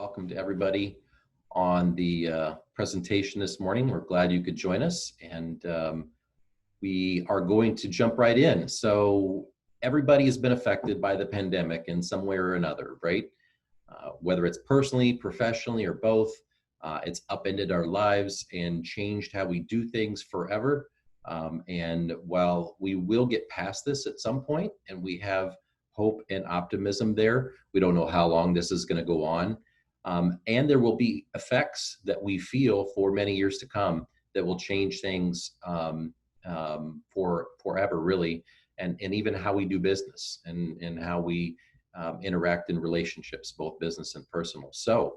welcome to everybody on the presentation this morning. We're glad you could join us, and we are going to jump right in. So everybody has been affected by the pandemic in some way or another, right? Whether it's personally, professionally, or both, it's upended our lives and changed how we do things forever. And while we will get past this at some point, and we have hope and optimism there, we don't know how long this is going to go on. And there will be effects that we feel for many years to come that will change things for forever, really, and even how we do business and how we interact in relationships, both business and personal. So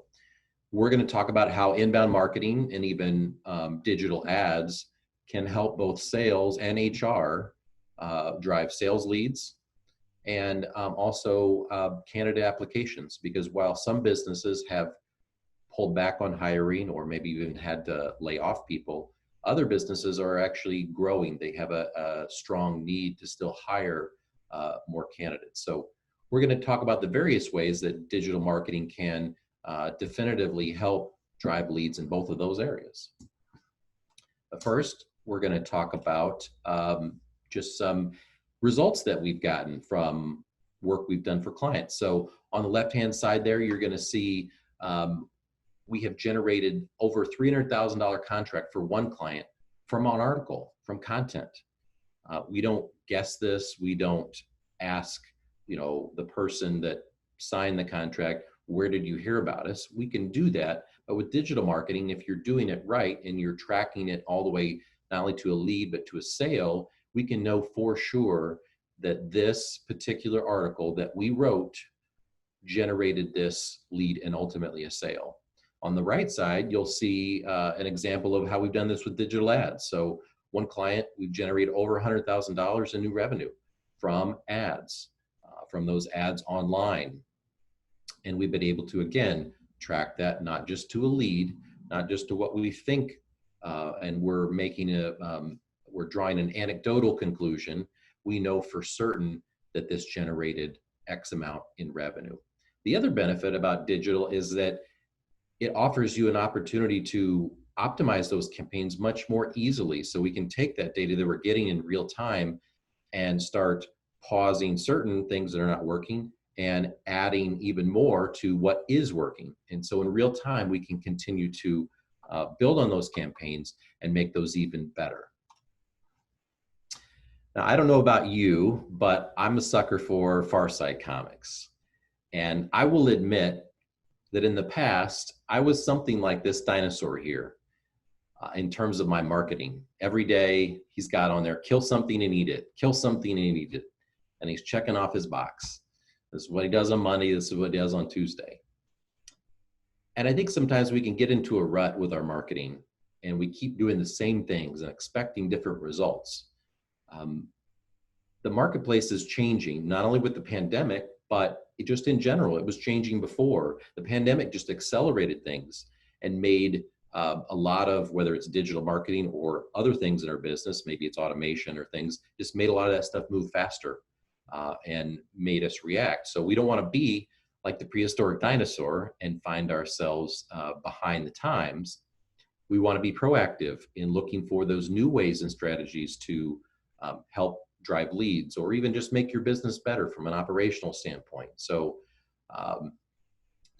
we're going to talk about how inbound marketing and even digital ads can help both sales and HR drive sales leads and also candidate applications, because while some businesses have pulled back on hiring or maybe even had to lay off people, other businesses are actually growing. They have a strong need to still hire more candidates. So we're going to talk about the various ways that digital marketing can definitively help drive leads in both of those areas. But first, we're going to talk about just some results that we've gotten from work we've done for clients. So on the left-hand side there, you're going to see we have generated over $300,000 contract for one client from an article, from content. We don't guess this. We don't ask, the person that signed the contract, where did you hear about us? We can do that. But with digital marketing, if you're doing it right and you're tracking it all the way, not only to a lead, but to a sale, we can know for sure that this particular article that we wrote generated this lead and ultimately a sale. On the right side, you'll see an example of how we've done this with digital ads. So one client, we've generated over $100,000 in new revenue from ads, from those ads online. And we've been able to, again, track that not just to a lead, not just to what we think, and we're making we're drawing an anecdotal conclusion. We know for certain that this generated X amount in revenue. The other benefit about digital is that it offers you an opportunity to optimize those campaigns much more easily. So we can take that data that we're getting in real time and start pausing certain things that are not working and adding even more to what is working. And so in real time, we can continue to build on those campaigns and make those even better. Now, I don't know about you, but I'm a sucker for Far Side comics. And I will admit that in the past, I was something like this dinosaur here in terms of my marketing. Every day he's got on there, kill something and eat it, kill something and eat it. And he's checking off his box. This is what he does on Monday, this is what he does on Tuesday. And I think sometimes we can get into a rut with our marketing and we keep doing the same things and expecting different results. The marketplace is changing, not only with the pandemic, but just in general. It was changing before. The pandemic just accelerated things and made a lot of, whether it's digital marketing or other things in our business, maybe it's automation or things, just made a lot of that stuff move faster and made us react. So we don't want to be like the prehistoric dinosaur and find ourselves behind the times. We want to be proactive in looking for those new ways and strategies to help drive leads or even just make your business better from an operational standpoint. So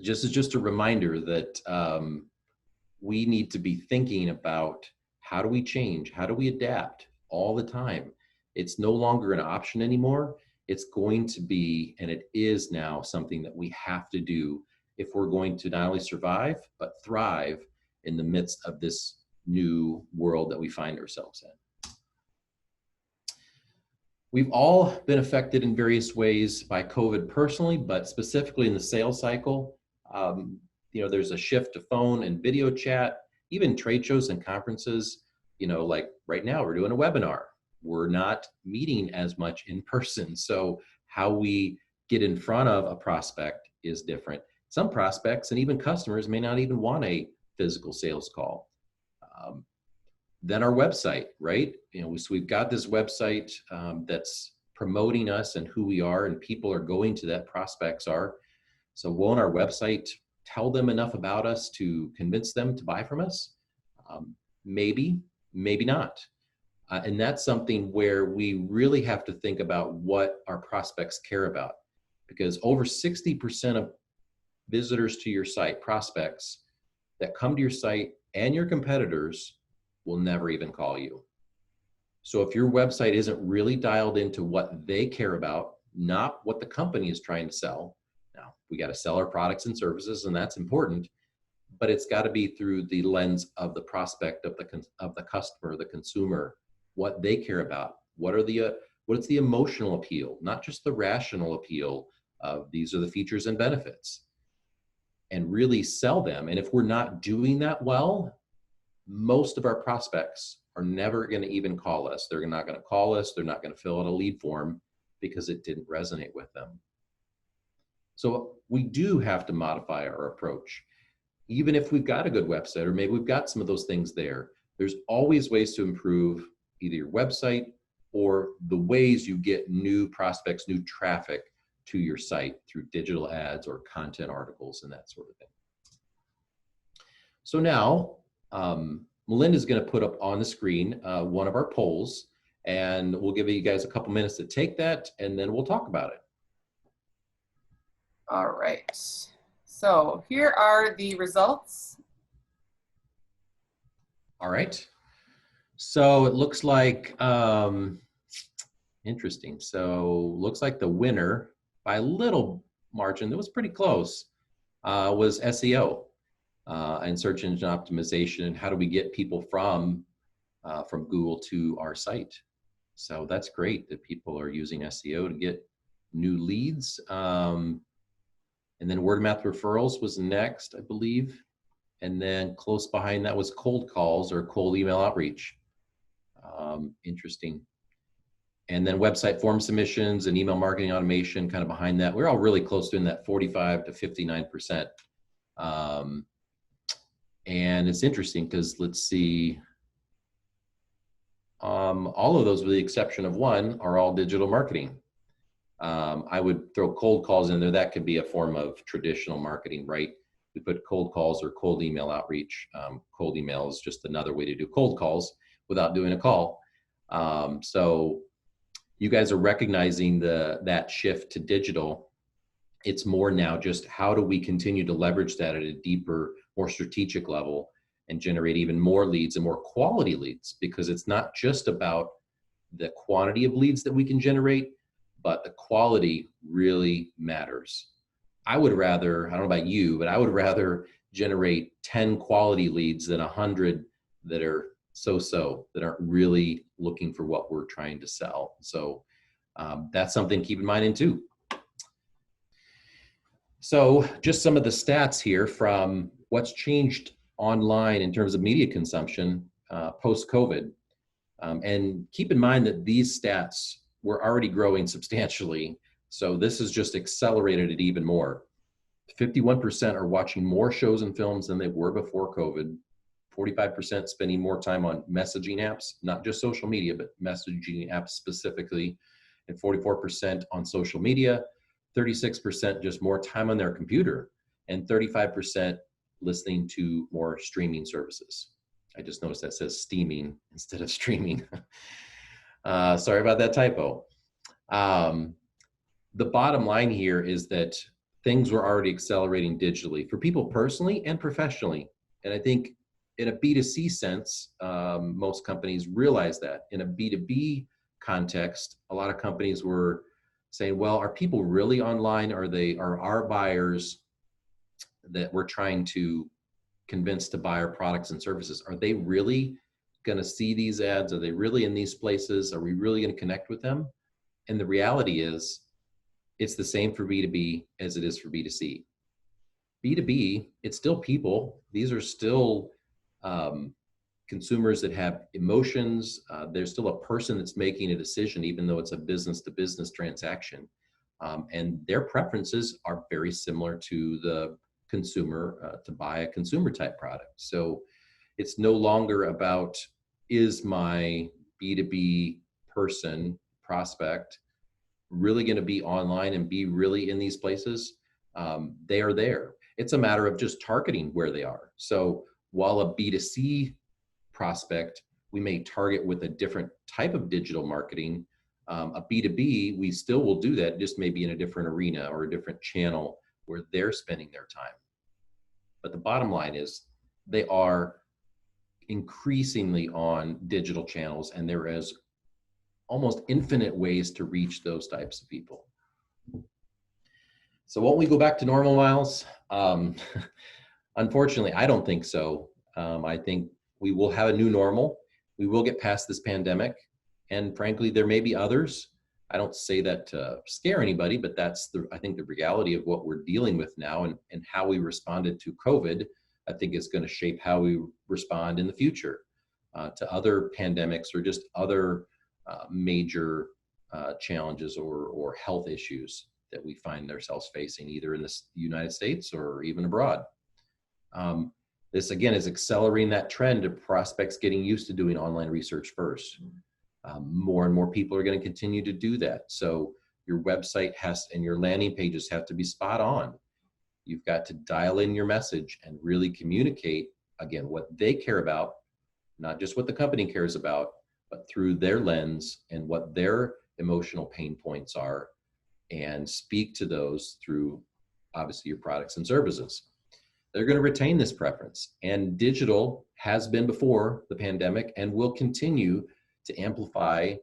just a reminder that we need to be thinking about how do we change, how do we adapt all the time. It's no longer an option anymore. It's going to be, and it is now, something that we have to do if we're going to not only survive, but thrive in the midst of this new world that we find ourselves in. We've all been affected in various ways by COVID personally, but specifically in the sales cycle. There's a shift to phone and video chat, even trade shows and conferences. Like right now, we're doing a webinar. We're not meeting as much in person. So how we get in front of a prospect is different. Some prospects and even customers may not even want a physical sales call. Then our website, right? So we've got this website that's promoting us and who we are, and people are going to that, prospects are. So won't our website tell them enough about us to convince them to buy from us? Maybe, maybe not. And that's something where we really have to think about what our prospects care about, because over 60% of visitors to your site, prospects that come to your site and your competitors, will never even call you. So if your website isn't really dialed into what they care about, not what the company is trying to sell. Now, we got to sell our products and services, and that's important, but it's got to be through the lens of the prospect, of the customer, the consumer, what they care about. What's the emotional appeal, not just the rational appeal of these are the features and benefits, and really sell them. And if we're not doing that well, most of our prospects are never going to even call us. They're not going to call us. They're not going to fill out a lead form because it didn't resonate with them. So we do have to modify our approach. Even if we've got a good website, or maybe we've got some of those things there, there's always ways to improve either your website or the ways you get new prospects, new traffic to your site through digital ads or content articles and that sort of thing. So now, Melinda's going to put up on the screen one of our polls, and we'll give you guys a couple minutes to take that, and then we'll talk about it. All right. So here are the results. All right. So it looks like, interesting. So looks like the winner by a little margin, that was pretty close, was SEO. And search engine optimization, and how do we get people from Google to our site. So that's great that people are using SEO to get new leads. And then word of mouth referrals was next, I believe. And then close behind that was cold calls or cold email outreach. Interesting. And then website form submissions and email marketing automation kind of behind that. We're all really close to in that 45 to 59%. And it's interesting because let's see, all of those with the exception of one are all digital marketing. I would throw cold calls in there. That could be a form of traditional marketing, right? We put cold calls or cold email outreach. Cold email is just another way to do cold calls without doing a call. So you guys are recognizing that shift to digital. It's more now just how do we continue to leverage that at a deeper, more strategic level and generate even more leads and more quality leads, because it's not just about the quantity of leads that we can generate, but the quality really matters. I would rather, I don't know about you, but I would rather generate 10 quality leads than 100 that are so-so, that aren't really looking for what we're trying to sell. So that's something to keep in mind too. So just some of the stats here from what's changed online in terms of media consumption post-COVID. And keep in mind that these stats were already growing substantially. So this has just accelerated it even more. 51% are watching more shows and films than they were before COVID. 45% spending more time on messaging apps, not just social media, but messaging apps specifically. And 44% on social media. 36% just more time on their computer, and 35% listening to more streaming services. I just noticed that says steaming instead of streaming. Sorry about that typo. The bottom line here is that things were already accelerating digitally for people personally and professionally. And I think in a B2C sense, most companies realize that. In a B2B context, a lot of companies were saying, well, are people really online? Are our buyers that we're trying to convince to buy our products and services, are they really going to see these ads? Are they really in these places? Are we really going to connect with them? And the reality is, it's the same for B2B as it is for B2C. B2B, it's still people. These are still consumers that have emotions. There's still a person that's making a decision, even though it's a business-to-business transaction. And their preferences are very similar to the consumer to buy a consumer type product. So it's no longer about, is my B2B person, prospect, really going to be online and be really in these places? They are there. It's a matter of just targeting where they are. So while a B2C prospect, we may target with a different type of digital marketing, a B2B, we still will do that, just maybe in a different arena or a different channel where they're spending their time. But the bottom line is they are increasingly on digital channels, and there is almost infinite ways to reach those types of people. So won't we go back to normal, Miles? Unfortunately, I don't think so. I think we will have a new normal. We will get past this pandemic. And frankly, there may be others. I don't say that to scare anybody, but that's I think the reality of what we're dealing with now, and how we responded to COVID, I think is going to shape how we respond in the future to other pandemics or just other major challenges or health issues that we find ourselves facing either in the United States or even abroad. This again is accelerating that trend of prospects getting used to doing online research first. More and more people are going to continue to do that. So your website and your landing pages have to be spot on. You've got to dial in your message and really communicate, again, what they care about, not just what the company cares about, but through their lens and what their emotional pain points are, and speak to those through, obviously, your products and services. They're going to retain this preference. And digital has been before the pandemic and will continue to amplify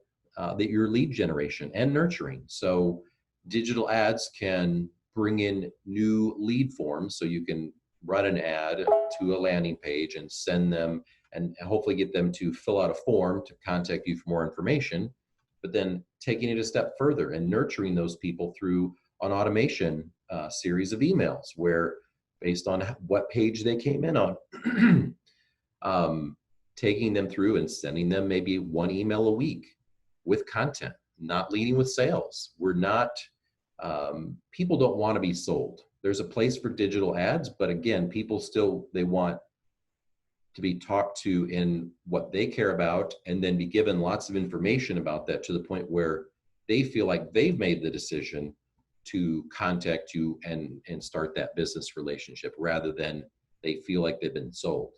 your lead generation and nurturing. So digital ads can bring in new lead forms, so you can run an ad to a landing page and send them and hopefully get them to fill out a form to contact you for more information, but then taking it a step further and nurturing those people through an automation series of emails where, based on what page they came in on, taking them through and sending them maybe one email a week with content, not leading with sales. We're not, people don't want to be sold. There's a place for digital ads, but again, people still, they want to be talked to in what they care about and then be given lots of information about that to the point where they feel like they've made the decision to contact you and start that business relationship rather than they feel like they've been sold.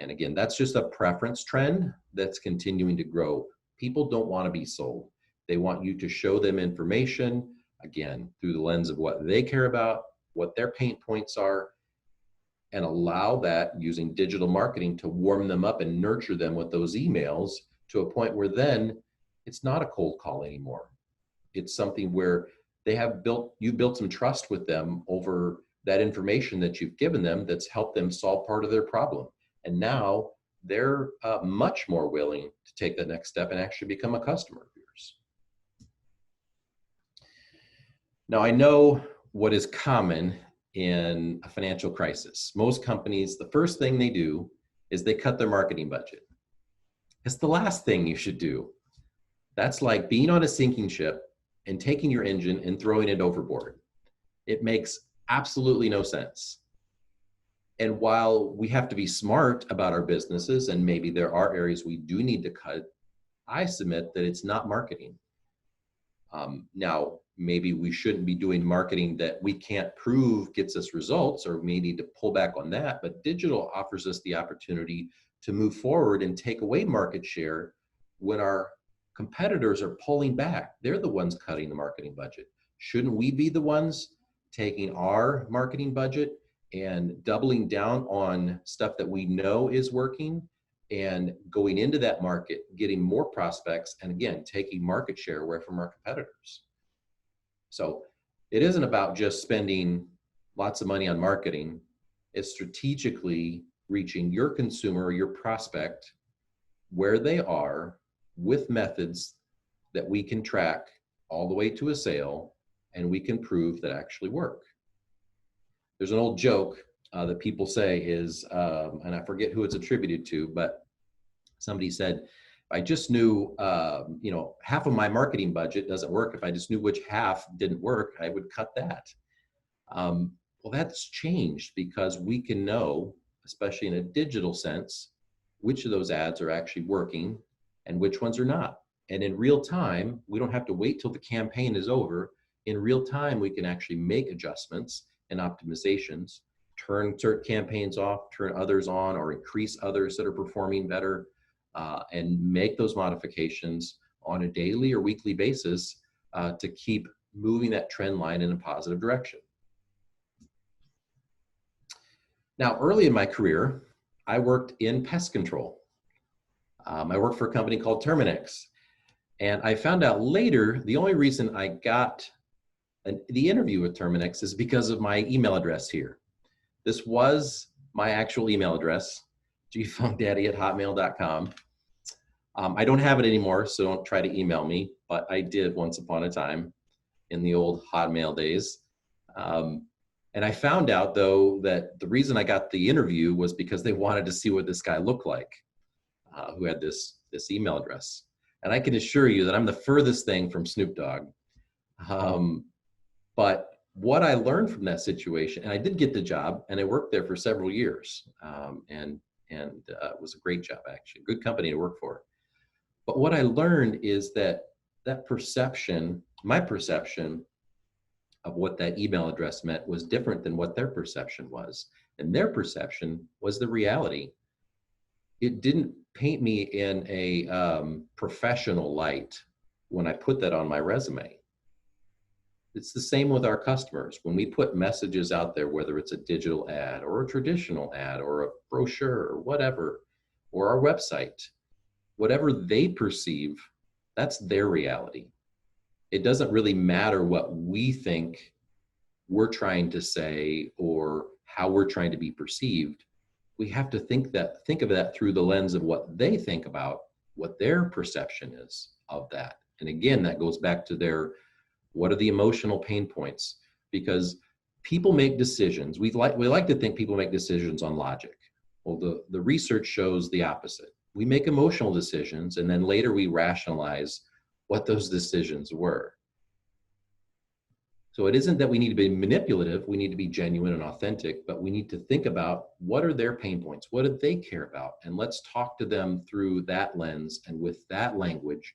And again, that's just a preference trend that's continuing to grow. People don't want to be sold. They want you to show them information, again, through the lens of what they care about, what their pain points are, and allow that using digital marketing to warm them up and nurture them with those emails to a point where then it's not a cold call anymore. It's something where you've built some trust with them over that information that you've given them that's helped them solve part of their problem. And now they're much more willing to take the next step and actually become a customer of yours. Now, I know what is common in a financial crisis. Most companies, the first thing they do is they cut their marketing budget. It's the last thing you should do. That's like being on a sinking ship and taking your engine and throwing it overboard. It makes absolutely no sense. And while we have to be smart about our businesses, and maybe there are areas we do need to cut, I submit that it's not marketing. Now, maybe we shouldn't be doing marketing that we can't prove gets us results, or we need to pull back on that. But digital offers us the opportunity to move forward and take away market share when our competitors are pulling back. They're the ones cutting the marketing budget. Shouldn't we be the ones taking our marketing budget and doubling down on stuff that we know is working and going into that market, getting more prospects, and again, taking market share away from our competitors? So it isn't about just spending lots of money on marketing. It's strategically reaching your consumer or your prospect where they are with methods that we can track all the way to a sale and we can prove that actually work. There's an old joke that people say is, and I forget who it's attributed to, but somebody said, if I just knew, half of my marketing budget doesn't work. If I just knew which half didn't work, I would cut that. Well, that's changed because we can know, especially in a digital sense, which of those ads are actually working and which ones are not. And in real time, we don't have to wait till the campaign is over. In real time, we can actually make adjustments and optimizations, turn certain campaigns off, turn others on, or increase others that are performing better, and make those modifications on a daily or weekly basis to keep moving that trend line in a positive direction. Now, early in my career, I worked in pest control. I worked for a company called Terminix. And I found out later, the only reason I got the interview with Terminix is because of my email address here. This was my actual email address, gfunkdaddy@hotmail.com. I don't have it anymore, so don't try to email me, but I did once upon a time in the old Hotmail days. And I found out, though, that the reason I got the interview was because they wanted to see what this guy looked like, who had this email address. And I can assure you that I'm the furthest thing from Snoop Dogg. But what I learned from that situation, and I did get the job, and I worked there for several years, and it was a great job, actually, good company to work for. But what I learned is that perception, my perception of what that email address meant was different than what their perception was. And their perception was the reality. It didn't paint me in a professional light when I put that on my resume. It's the same with our customers. When we put messages out there, whether it's a digital ad or a traditional ad or a brochure or whatever, or our website, whatever they perceive, that's their reality. It doesn't really matter what we think we're trying to say or how we're trying to be perceived. We have to think of that through the lens of what they think about, what their perception is of that. And again, that goes back to what are the emotional pain points? Because people make decisions. We like to think people make decisions on logic. Well, the research shows the opposite. We make emotional decisions, and then later we rationalize what those decisions were. So it isn't that we need to be manipulative, we need to be genuine and authentic, but we need to think about what are their pain points, what do they care about, and let's talk to them through that lens and with that language,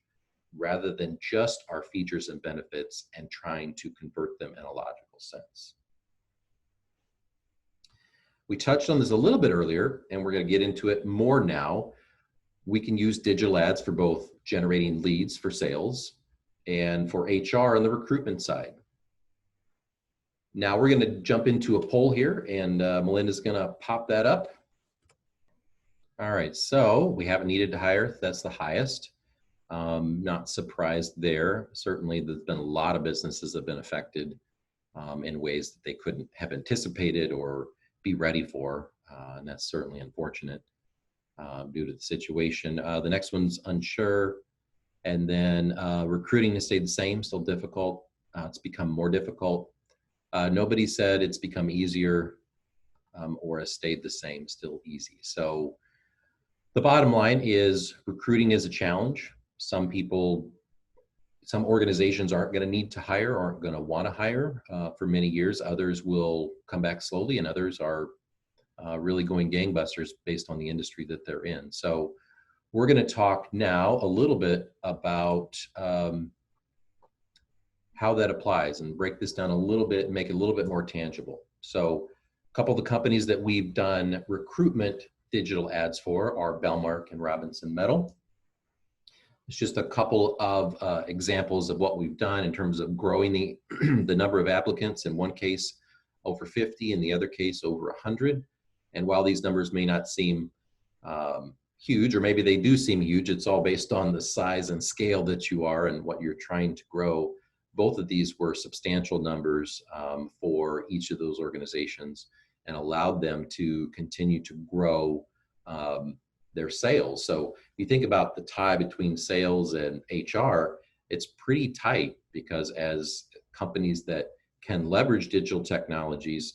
rather than just our features and benefits and trying to convert them in a logical sense. We touched on this a little bit earlier, and we're going to get into it more now. We can use digital ads for both generating leads for sales and for HR on the recruitment side. Now we're going to jump into a poll here, and Melinda's going to pop that up. All right, so we haven't needed to hire. That's the highest. Not surprised there. Certainly there's been a lot of businesses that have been affected in ways that they couldn't have anticipated or be ready for, and that's certainly unfortunate due to the situation. The next one's unsure, and then recruiting has stayed the same, still difficult. It's become more difficult. Nobody said it's become easier or has stayed the same, still easy. So the bottom line is recruiting is a challenge. Some organizations aren't going to need to hire, aren't going to want to hire for many years. Others will come back slowly, and others are really going gangbusters based on the industry that they're in. So we're going to talk now a little bit about how that applies and break this down a little bit and make it a little bit more tangible. So a couple of the companies that we've done recruitment digital ads for are Bellmark and Robinson Metal. It's just a couple of examples of what we've done in terms of growing the number of applicants, in one case over 50, in the other case over 100. And while these numbers may not seem huge, or maybe they do seem huge, it's all based on the size and scale that you are and what you're trying to grow. Both of these were substantial numbers for each of those organizations and allowed them to continue to grow their sales. So if you think about the tie between sales and HR, it's pretty tight, because as companies that can leverage digital technologies,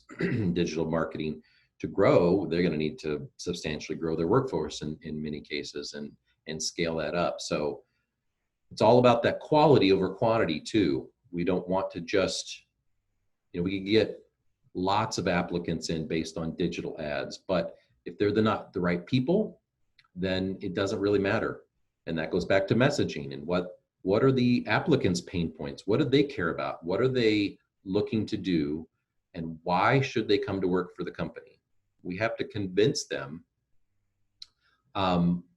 digital marketing to grow, they're going to need to substantially grow their workforce in many cases and scale that up. So it's all about that quality over quantity too. We don't want to just, we can get lots of applicants in based on digital ads, but if they're not the right people, then it doesn't really matter. And that goes back to messaging and what are the applicants' pain points? What do they care about? What are they looking to do? and why should they come to work for the company. We have to convince them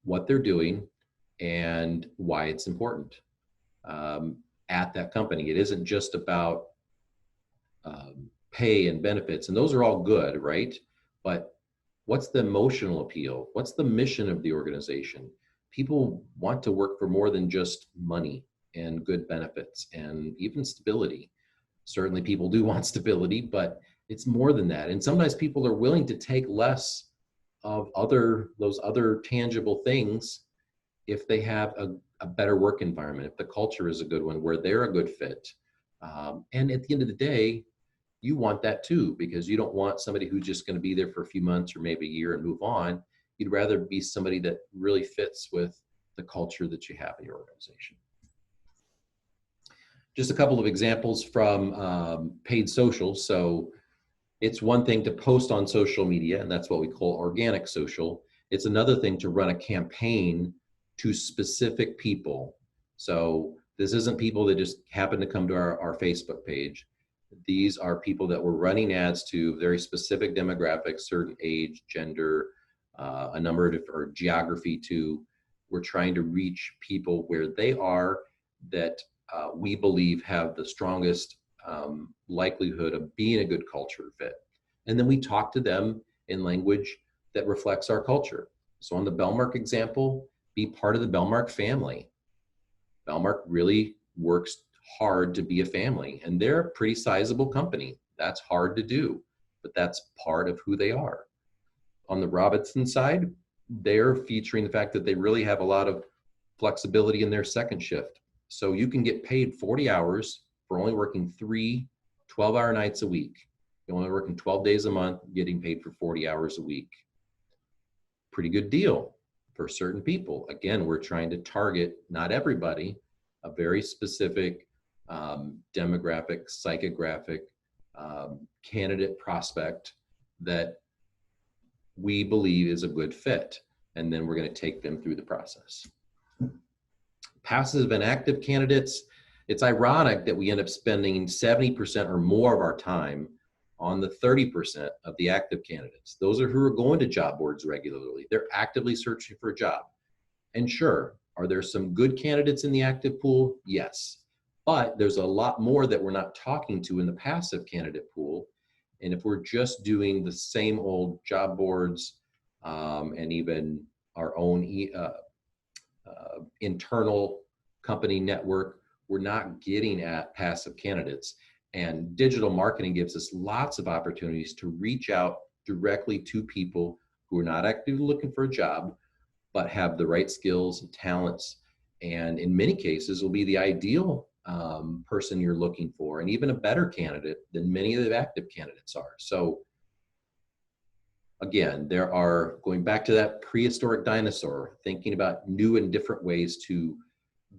what they're doing and why it's important at that company. It isn't just about pay and benefits, and those are all good, right? But what's the emotional appeal? What's the mission of the organization? People want to work for more than just money and good benefits and even stability. Certainly people do want stability, but it's more than that. And sometimes people are willing to take less of those other tangible things if they have a better work environment, if the culture is a good one where they're a good fit. And at the end of the day, you want that too, because you don't want somebody who's just going to be there for a few months or maybe a year and move on. You'd rather be somebody that really fits with the culture that you have in your organization. Just a couple of examples from paid social. So it's one thing to post on social media, and that's what we call organic social. It's another thing to run a campaign to specific people. So this isn't people that just happen to come to our Facebook page. These are people that we're running ads to, very specific demographics, certain age, gender, a number of different, or geography too. We're trying to reach people where they are that we believe have the strongest likelihood of being a good culture fit. And then we talk to them in language that reflects our culture. So on the Bellmark example, be part of the Bellmark family. Bellmark really works hard to be a family, and they're a pretty sizable company. That's hard to do, but that's part of who they are. On the Robinson side, they're featuring the fact that they really have a lot of flexibility in their second shift. So you can get paid 40 hours for only working 3 12-hour nights a week. You're only working 12 days a month, getting paid for 40 hours a week. Pretty good deal for certain people. Again, we're trying to target, not everybody, a very specific demographic, psychographic candidate prospect that we believe is a good fit. And then we're going to take them through the process. Passive and active candidates, it's ironic that we end up spending 70% or more of our time on the 30% of the active candidates. Those are who are going to job boards regularly. They're actively searching for a job. And sure, are there some good candidates in the active pool? Yes. But there's a lot more that we're not talking to in the passive candidate pool. And if we're just doing the same old job boards and even our own internal company network, we're not getting at passive candidates. And digital marketing gives us lots of opportunities to reach out directly to people who are not actively looking for a job, but have the right skills and talents. And in many cases will be the ideal person you're looking for, and even a better candidate than many of the active candidates are. So again, there are, going back to that prehistoric dinosaur, thinking about new and different ways to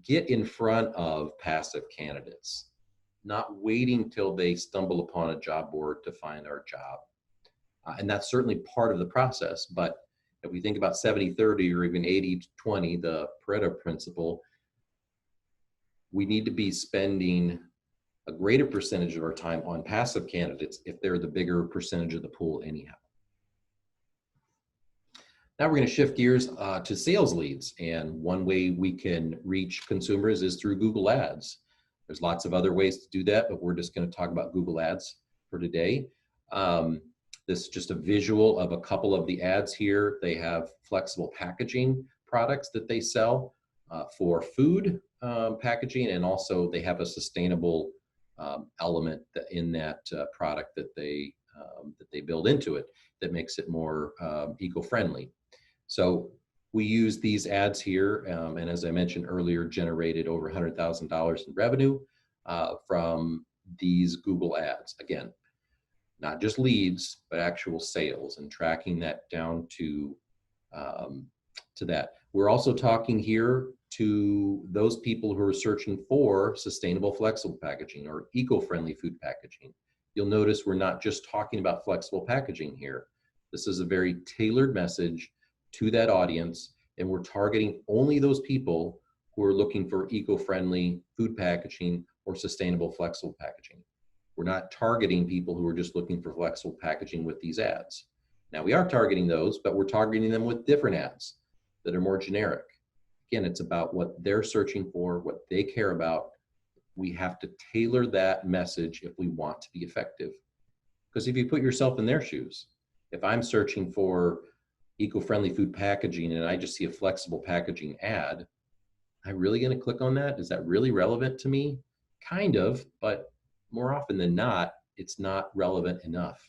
get in front of passive candidates, not waiting till they stumble upon a job board to find our job. And that's certainly part of the process. But if we think about 70-30 or even 80-20, the Pareto principle, we need to be spending a greater percentage of our time on passive candidates if they're the bigger percentage of the pool anyhow. Now we're going to shift gears to sales leads. And one way we can reach consumers is through Google Ads. There's lots of other ways to do that, but we're just going to talk about Google Ads for today. This is just a visual of a couple of the ads here. They have flexible packaging products that they sell for food packaging, and also they have a sustainable element in that product that they build into it that makes it more eco-friendly. So we use these ads here, and as I mentioned earlier, generated over $100,000 in revenue from these Google ads. Again, not just leads, but actual sales, and tracking that down to that. We're also talking here to those people who are searching for sustainable flexible packaging or eco-friendly food packaging. You'll notice we're not just talking about flexible packaging here. This is a very tailored message to that audience, and we're targeting only those people who are looking for eco-friendly food packaging or sustainable flexible packaging. We're not targeting people who are just looking for flexible packaging with these ads. Now we are targeting those, but we're targeting them with different ads that are more generic. Again, it's about what they're searching for, what they care about. We have to tailor that message if we want to be effective. Because if you put yourself in their shoes, if I'm searching for eco-friendly food packaging and I just see a flexible packaging ad, am I really going to click on that? Is that really relevant to me? Kind of, but more often than not, it's not relevant enough.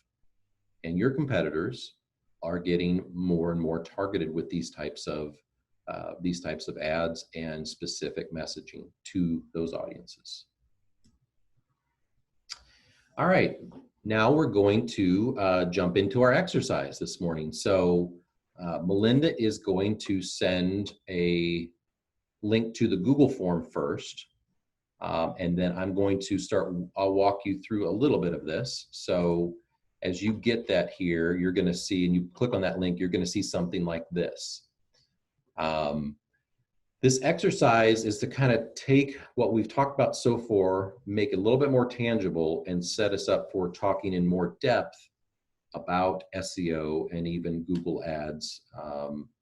And your competitors are getting more and more targeted with these types of ads and specific messaging to those audiences. All right, now we're going to jump into our exercise this morning. So Melinda is going to send a link to the Google form first. And then I'm going to I'll walk you through a little bit of this. So as you get that here, you're going to see, and you click on that link, you're going to see something like this. This exercise is to kind of take what we've talked about so far, make it a little bit more tangible, and set us up for talking in more depth about SEO and even Google Ads.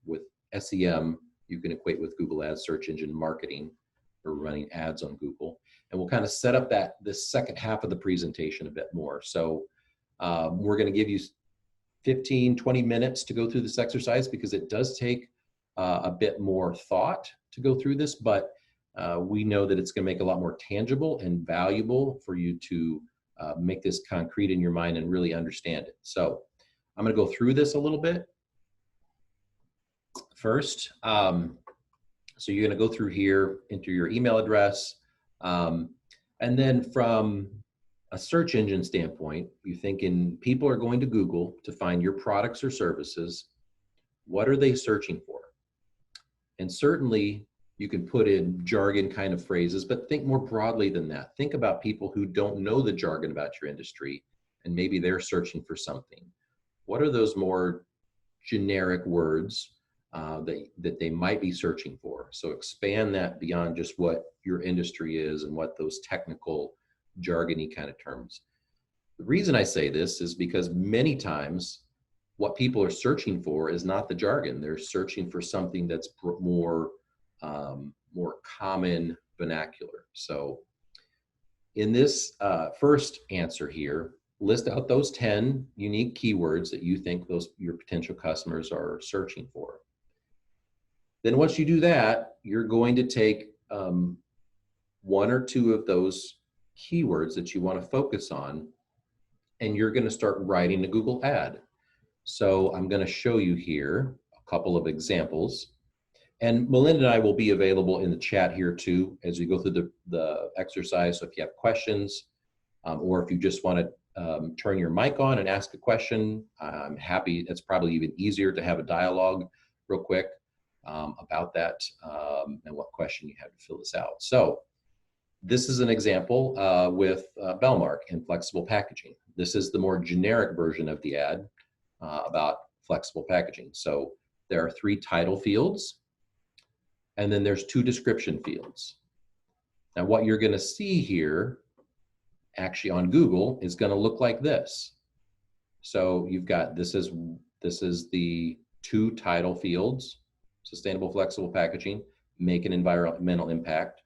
With SEM, you can equate with Google Ads, search engine marketing, or running ads on Google. And we'll kind of set up this second half of the presentation a bit more. So we're going to give you 15, 20 minutes to go through this exercise because it does take a bit more thought to go through this, but we know that it's going to make a lot more tangible and valuable for you to make this concrete in your mind and really understand it. So I'm going to go through this a little bit. First, so you're going to go through here, enter your email address, and then from a search engine standpoint, you're thinking people are going to Google to find your products or services. What are they searching for? And certainly you can put in jargon kind of phrases, but think more broadly than that. Think about people who don't know the jargon about your industry, and maybe they're searching for something. What are those more generic words that they might be searching for? So expand that beyond just what your industry is and what those technical jargony kind of terms. The reason I say this is because many times what people are searching for is not the jargon. They're searching for something that's more common vernacular. So in this first answer here, list out those 10 unique keywords that you think your potential customers are searching for. Then once you do that, you're going to take one or two of those keywords that you want to focus on, and you're going to start writing a Google ad. So I'm going to show you here a couple of examples. And Melinda and I will be available in the chat here too as we go through the exercise. So if you have questions, or if you just want to turn your mic on and ask a question, I'm happy. It's probably even easier to have a dialogue real quick about that and what question you have to fill this out. So this is an example with Bellmark and flexible packaging. This is the more generic version of the ad about flexible packaging. So there are 3 title fields, and then there's 2 description fields. Now what you're going to see here actually on Google is going to look like this. So you've got, this is the 2 title fields: sustainable flexible packaging, make an environmental impact.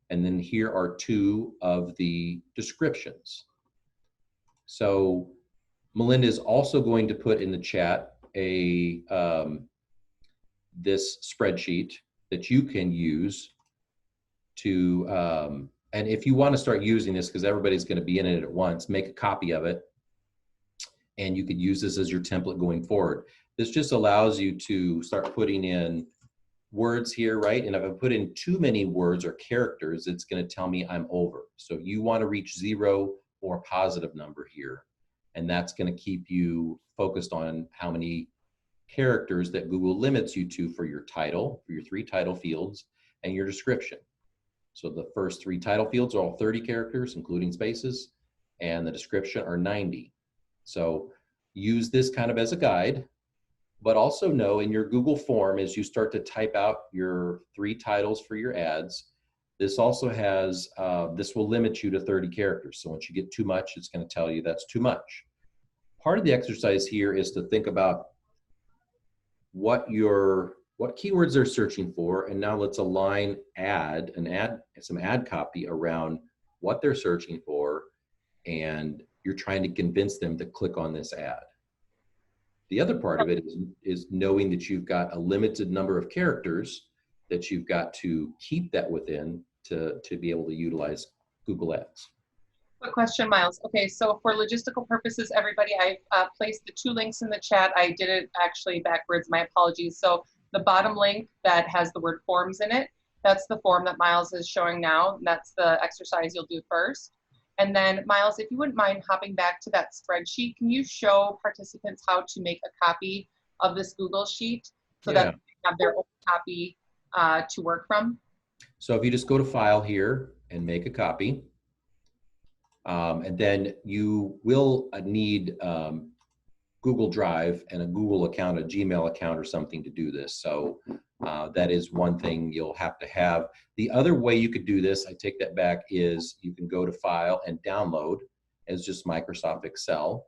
And then here are 2 of the descriptions. So Melinda is also going to put in the chat this spreadsheet that you can use to, and if you want to start using this, because everybody's going to be in it at once, make a copy of it, and you could use this as your template going forward. This just allows you to start putting in words here, right? And if I put in too many words or characters, it's going to tell me I'm over. So you want to reach 0 or a positive number here. And that's going to keep you focused on how many characters that Google limits you to for your title, for your 3 title fields, and your description. So the first 3 title fields are all 30 characters, including spaces, and the description are 90. So use this kind of as a guide, but also know in your Google form, as you start to type out your 3 titles for your ads, This also has, this will limit you to 30 characters. So once you get too much, it's going to tell you that's too much. Part of the exercise here is to think about what keywords they're searching for, and now let's align some ad copy around what they're searching for, and you're trying to convince them to click on this ad. The other part of it is knowing that you've got a limited number of characters that you've got to keep that within to be able to utilize Google Ads. Quick question, Miles. Okay, so for logistical purposes, everybody, I've placed the 2 links in the chat. I did it actually backwards, my apologies. So the bottom link that has the word forms in it, that's the form that Miles is showing now. That's the exercise you'll do first. And then Miles, if you wouldn't mind hopping back to that spreadsheet, can you show participants how to make a copy of this Google Sheet so that they have their own copy to work from? So if you just go to File here and make a copy, and then you will need Google Drive and a Google account, a Gmail account or something to do this. So that is one thing you'll have to have. The other way you could do this, I take that back, is you can go to File and Download as just Microsoft Excel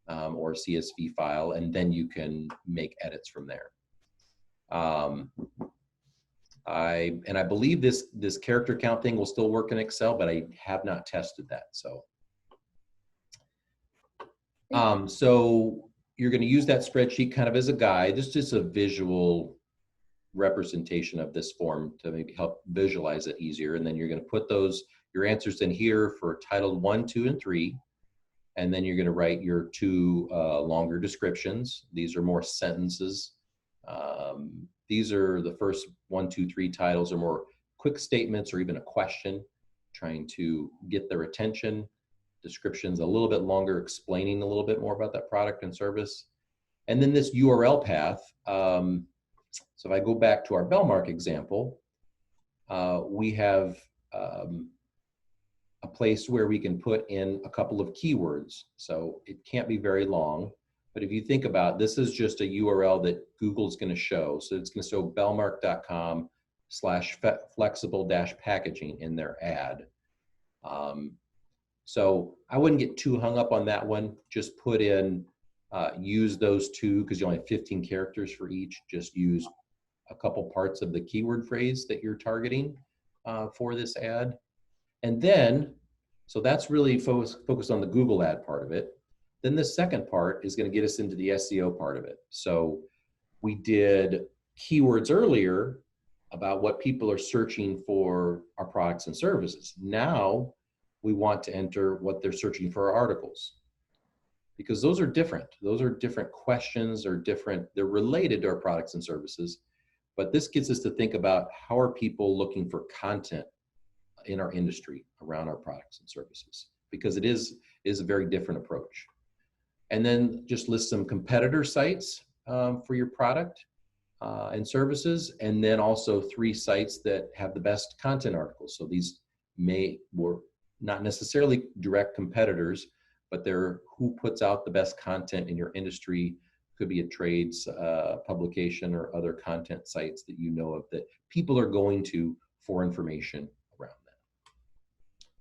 or a CSV file, and then you can make edits from there. I believe this character count thing will still work in Excel, but I have not tested that. So, so you're going to use that spreadsheet kind of as a guide. This is just a visual representation of this form to maybe help visualize it easier. And then you're going to put your answers in here for titled 1, 2, and 3. And then you're going to write your 2 longer descriptions. These are more sentences. These are the first 1, 2, 3 titles are more quick statements or even a question, trying to get their attention. Descriptions a little bit longer, explaining a little bit more about that product and service. And then this URL path. So if I go back to our Bellmark example, we have a place where we can put in a couple of keywords. So it can't be very long. But if you think about, this is just a URL that Google's going to show. So it's going to show bellmark.com/flexible-packaging in their ad. So I wouldn't get too hung up on that one. Just put in, use those 2 because you only have 15 characters for each. Just use a couple parts of the keyword phrase that you're targeting for this ad. And then, so that's really focused on the Google ad part of it. Then the second part is going to get us into the SEO part of it. So we did keywords earlier about what people are searching for our products and services. Now we want to enter what they're searching for our articles, because those are different. Those are different questions, or different, they're related to our products and services. But this gets us to think about how are people looking for content in our industry around our products and services, because it is a very different approach. And then just list some competitor sites for your product and services, and then also 3 sites that have the best content articles. So these were not necessarily direct competitors, but they're who puts out the best content in your industry. Could be a trades publication or other content sites that you know of that people are going to for information around that.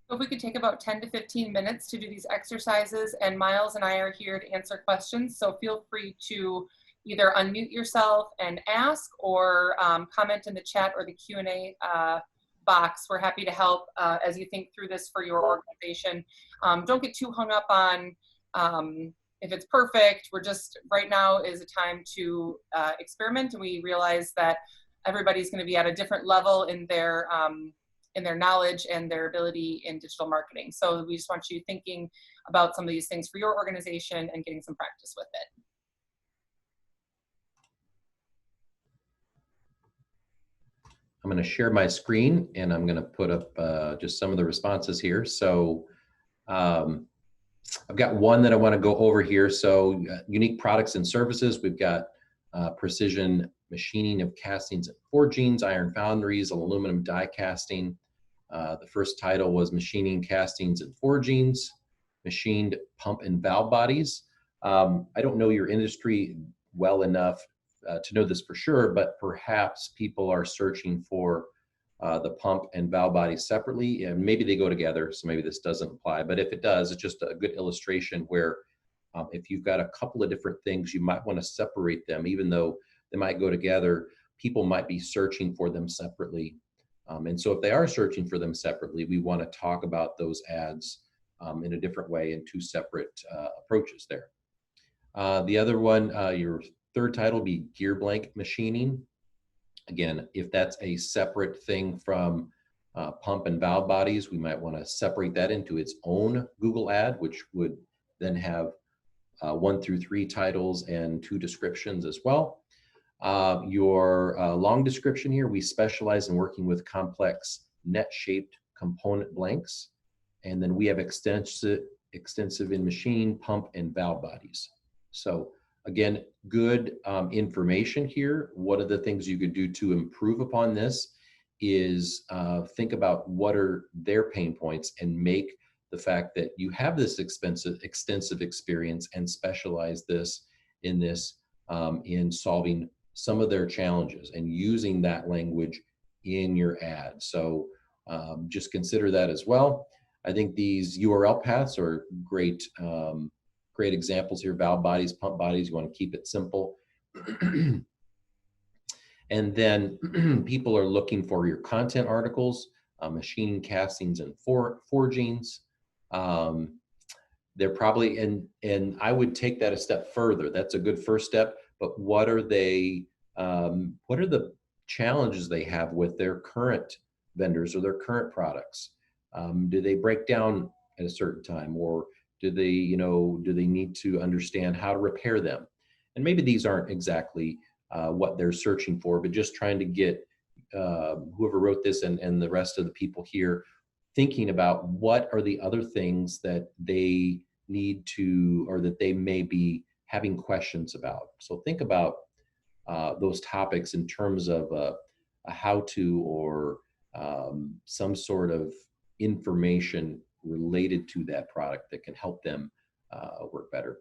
So if we could take about 10 to 15 minutes to do these exercises, and Miles and I are here to answer questions. So feel free to either unmute yourself and ask, or comment in the chat or the Q&A box. We're happy to help as you think through this for your organization. Don't get too hung up on if it's perfect. We're just, right now is a time to experiment, and we realize that everybody's going to be at a different level in their knowledge and their ability in digital marketing. So we just want you thinking about some of these things for your organization and getting some practice with it. I'm going to share my screen, and I'm going to put up just some of the responses here. So I've got one that I want to go over here. So unique products and services. We've got precision machining of castings and forgings, iron foundries, aluminum die casting. The first title was machining, castings, and forgings, machined pump and valve bodies. I don't know your industry well enough to know this for sure, but perhaps people are searching for the pump and valve bodies separately, and maybe they go together, so maybe this doesn't apply. But if it does, it's just a good illustration where if you've got a couple of different things, you might want to separate them, even though they might go together. People might be searching for them separately. And so if they are searching for them separately, we want to talk about those ads in a different way in two separate approaches there. The other one, your third title will be gear blank machining. Again, if that's a separate thing from pump and valve bodies, we might want to separate that into its own Google ad, which would then have 1 through 3 titles and 2 descriptions as well. Your long description here, we specialize in working with complex net-shaped component blanks. And then we have extensive in machine, pump, and valve bodies. So again, good information here. One of the things you could do to improve upon this is think about what are their pain points and make the fact that you have this extensive experience and specialize in solving some of their challenges and using that language in your ad. So just consider that as well. I think these URL paths are great, great examples here. Valve bodies, pump bodies, you want to keep it simple. And then people are looking for your content articles, machining, castings, and forgings. They're probably, and I would take that a step further. That's a good first step, but what are the challenges they have with their current vendors or their current products? Do they break down at a certain time, or do they need to understand how to repair them? And maybe these aren't exactly what they're searching for, but just trying to get whoever wrote this and the rest of the people here thinking about what are the other things that they need to, or that they may be having questions about. So think about those topics in terms of a how-to or some sort of information related to that product that can help them work better.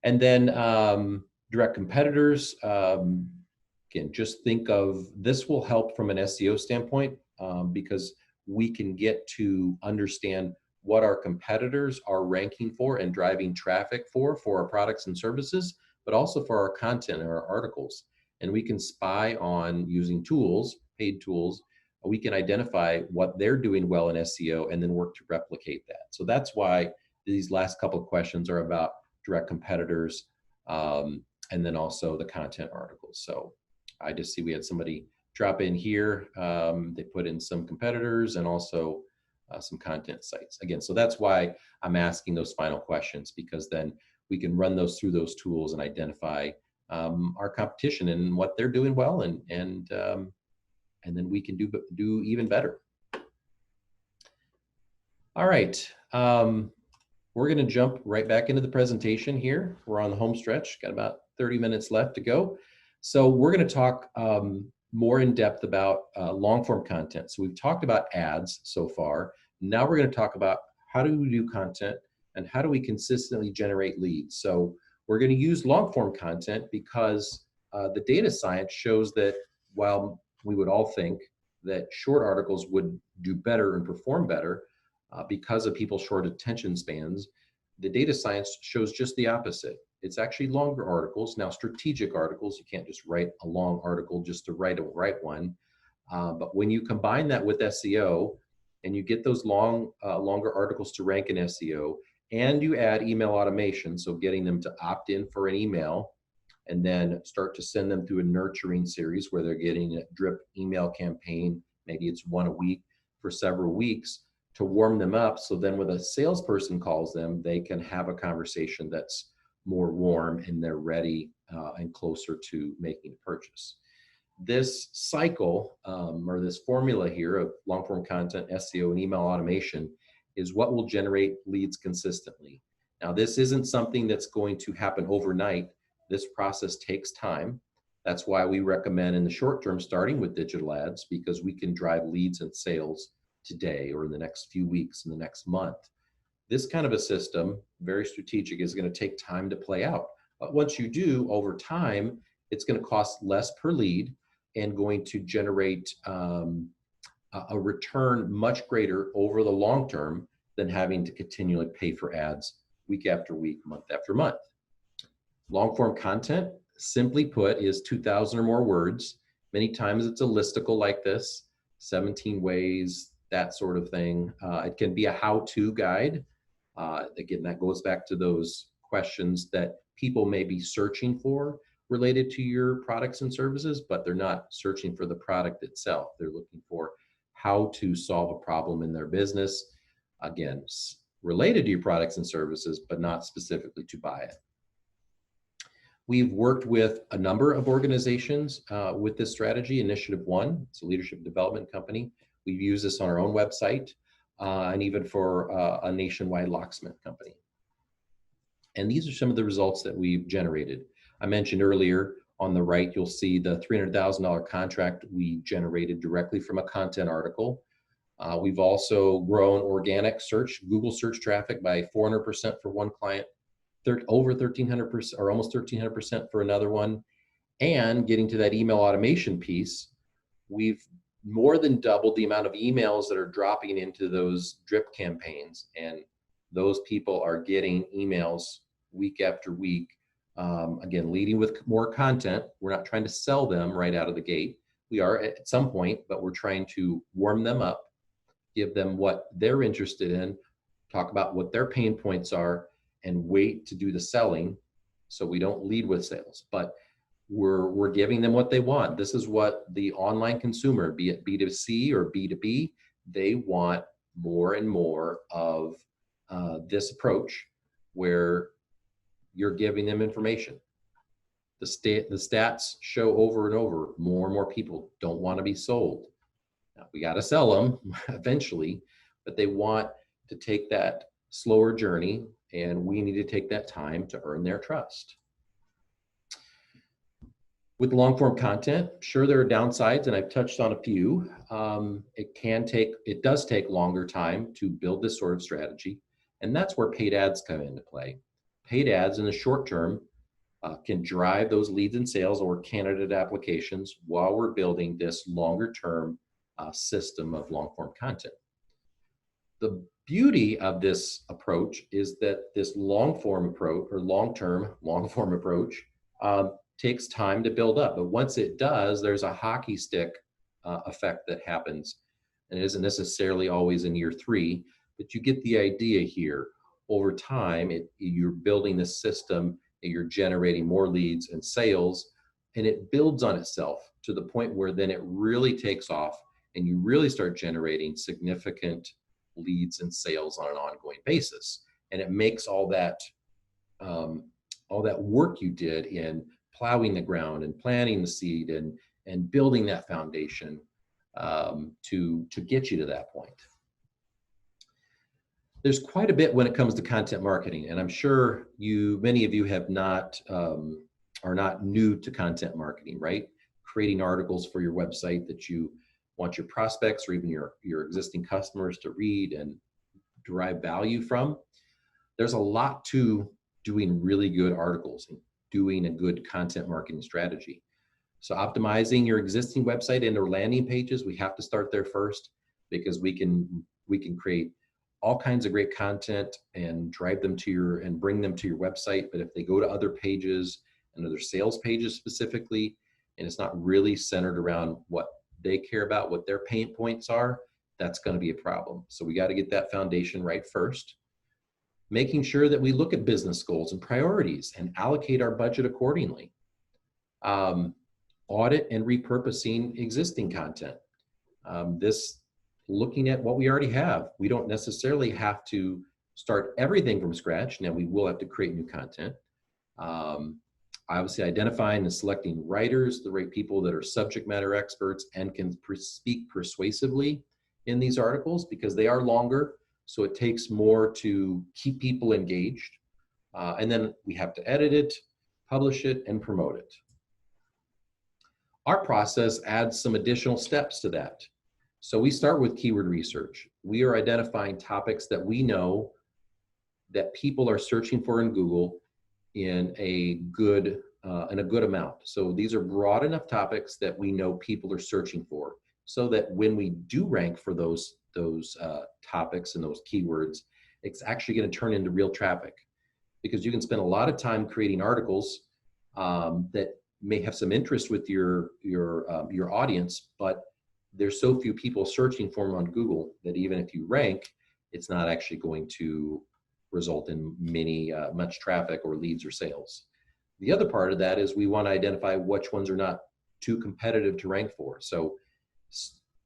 And then direct competitors, again, just think of, this will help from an SEO standpoint because we can get to understand what our competitors are ranking for and driving traffic for our products and services, but also for our content and our articles. And we can spy on, using tools, paid tools, we can identify what they're doing well in SEO and then work to replicate that. So that's why these last couple of questions are about direct competitors and then also the content articles. So I just see we had somebody drop in here. They put in some competitors and also some content sites. Again, so that's why I'm asking those final questions, because then we can run those through those tools and identify our competition and what they're doing well, and then we can do even better. All right, we're going to jump right back into the presentation here. We're on the home stretch, got about 30 minutes left to go. So we're going to talk more in depth about long form content. So we've talked about ads so far. Now we're going to talk about how do we do content and how do we consistently generate leads. So we're going to use long form content because the data science shows that while we would all think that short articles would do better and perform better because of people's short attention spans, the data science shows just the opposite. It's actually longer articles. Now, strategic articles, you can't just write a long article just to write one. But when you combine that with SEO and you get those longer articles to rank in SEO, and you add email automation, so getting them to opt in for an email and then start to send them through a nurturing series where they're getting a drip email campaign, maybe it's one a week for several weeks, to warm them up. So then when a salesperson calls them, they can have a conversation that's more warm and they're ready and closer to making a purchase. This cycle or this formula here of long form content, SEO, and email automation is what will generate leads consistently. Now, this isn't something that's going to happen overnight. This process takes time. That's why we recommend in the short term starting with digital ads, because we can drive leads and sales today or in the next few weeks, in the next month. This kind of a system, very strategic, is going to take time to play out. But once you do, over time, it's going to cost less per lead and going to generate a return much greater over the long term than having to continually pay for ads week after week, month after month. Long form content, simply put, is 2,000 or more words. Many times it's a listicle like this, 17 ways, that sort of thing. It can be a how-to guide. Again, that goes back to those questions that people may be searching for related to your products and services, but they're not searching for the product itself. They're looking for how to solve a problem in their business. Again, related to your products and services, but not specifically to buy it. We've worked with a number of organizations with this strategy. Initiative One, it's a leadership development company. We've used this on our own website and even for a nationwide locksmith company. And these are some of the results that we've generated. I mentioned earlier on the right, you'll see the $300,000 contract we generated directly from a content article. We've also grown organic search, Google search traffic by 400% for one client, over 1,300% or almost 1,300% for another one. And getting to that email automation piece, we've more than doubled the amount of emails that are dropping into those drip campaigns. And those people are getting emails week after week. Again, leading with more content. We're not trying to sell them right out of the gate. We are at some point, but we're trying to warm them up, give them what they're interested in, talk about what their pain points are, and wait to do the selling so we don't lead with sales. But we're giving them what they want. This is what the online consumer, be it B2C or B2B, they want more and more of this approach where you're giving them information. The stats show over and over, more and more people don't want to be sold. Now, we got to sell them eventually, but they want to take that slower journey, and we need to take that time to earn their trust. With long form content, sure, there are downsides, and I've touched on a few. It does take longer time to build this sort of strategy, and that's where paid ads come into play. Paid ads in the short term can drive those leads and sales or candidate applications while we're building this longer term system of long form content. The beauty of this approach is that this long form approach or long-term long form approach takes time to build up. But once it does, there's a hockey stick effect that happens. And it isn't necessarily always in year 3, but you get the idea here. Over time, you're building this system and you're generating more leads and sales, and it builds on itself to the point where then it really takes off and you really start generating significant leads and sales on an ongoing basis. And it makes all that work you did in plowing the ground and planting the seed and building that foundation to get you to that point. There's quite a bit when it comes to content marketing, and I'm sure many of you are not new to content marketing, right? Creating articles for your website that you want your prospects or even your existing customers to read and derive value from. There's a lot to doing really good articles and doing a good content marketing strategy. So optimizing your existing website and their landing pages, we have to start there first, because we can create all kinds of great content and drive them to and bring them to your website. But if they go to other pages and other sales pages specifically, and it's not really centered around what they care about, what their pain points are, that's going to be a problem. So we got to get that foundation right first. Making sure that we look at business goals and priorities and allocate our budget accordingly. Audit and repurposing existing content. Looking at what we already have. We don't necessarily have to start everything from scratch. Now we will have to create new content. Obviously identifying and selecting writers, the right people that are subject matter experts and can speak persuasively in these articles, because they are longer. So it takes more to keep people engaged. And then we have to edit it, publish it, and promote it. Our process adds some additional steps to that. So we start with keyword research. We are identifying topics that we know that people are searching for in Google in a good amount. So these are broad enough topics that we know people are searching for. so that when we do rank for those topics and those keywords, it's actually going to turn into real traffic. Because you can spend a lot of time creating articles that may have some interest with your audience, but there's so few people searching for them on Google that even if you rank, it's not actually going to result in much traffic or leads or sales. The other part of that is we want to identify which ones are not too competitive to rank for. So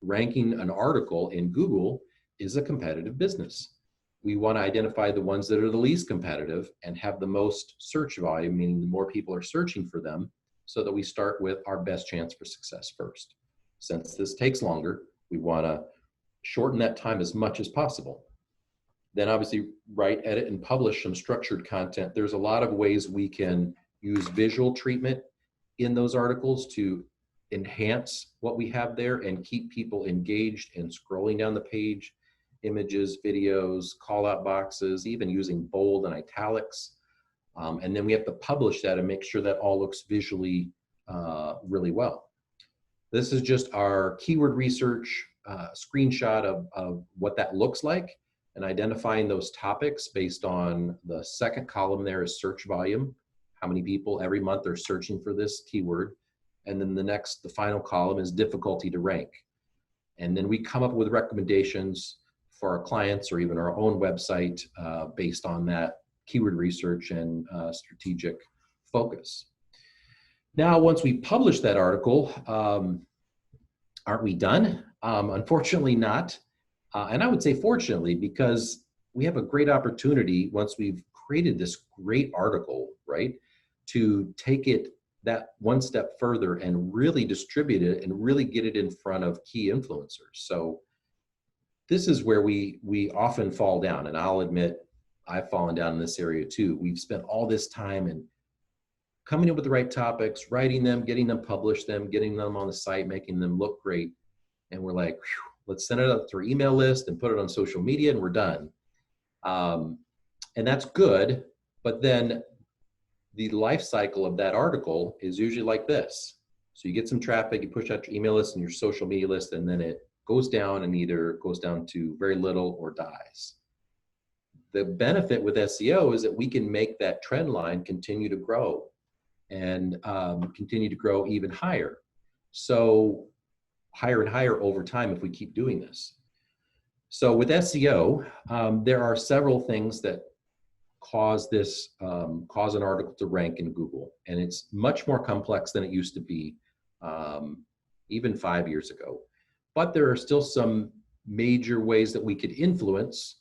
ranking an article in Google is a competitive business. We want to identify the ones that are the least competitive and have the most search volume, meaning the more people are searching for them, so that we start with our best chance for success first. Since this takes longer, we want to shorten that time as much as possible. Then obviously write, edit, and publish some structured content. There's a lot of ways we can use visual treatment in those articles to enhance what we have there and keep people engaged and scrolling down the page. Images, videos, call out boxes, even using bold and italics. And then we have to publish that and make sure that all looks visually really well. This is just our keyword research screenshot of what that looks like, and identifying those topics based on the second column there is search volume, how many people every month are searching for this keyword. And then the final column is difficulty to rank. And then we come up with recommendations for our clients or even our own website based on that keyword research and strategic focus. Now, once we publish that article, aren't we done? Unfortunately not. And I would say fortunately, because we have a great opportunity once we've created this great article, right, to take it that one step further and really distribute it and really get it in front of key influencers. So this is where we often fall down, and I'll admit I've fallen down in this area too. We've spent all this time in coming up with the right topics, writing them, getting them published, getting them on the site, making them look great. And we're like, let's send it up to our email list and put it on social media and we're done. And that's good, but then the life cycle of that article is usually like this. So you get some traffic, you push out your email list and your social media list, and then it goes down and either goes down to very little or dies. The benefit with SEO is that we can make that trend line continue to grow and continue to grow even higher. So higher and higher over time if we keep doing this. So with SEO, there are several things that cause an article to rank in Google, and it's much more complex than it used to be even 5 years ago. But there are still some major ways that we could influence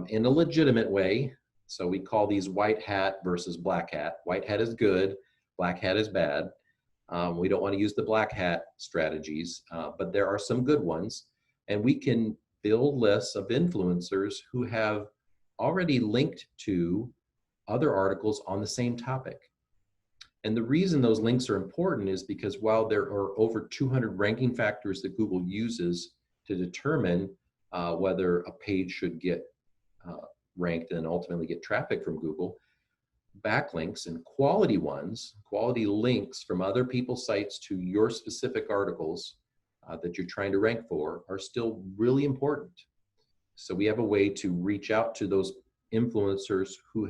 in a legitimate way. So we call these white hat versus black hat. White hat is good, black hat is bad. We don't want to use the black hat strategies, but there are some good ones. And we can build lists of influencers who have already linked to other articles on the same topic. And the reason those links are important is because while there are over 200 ranking factors that Google uses to determine whether a page should get ranked and ultimately get traffic from Google, backlinks and quality links from other people's sites to your specific articles that you're trying to rank for are still really important. So we have a way to reach out to those influencers who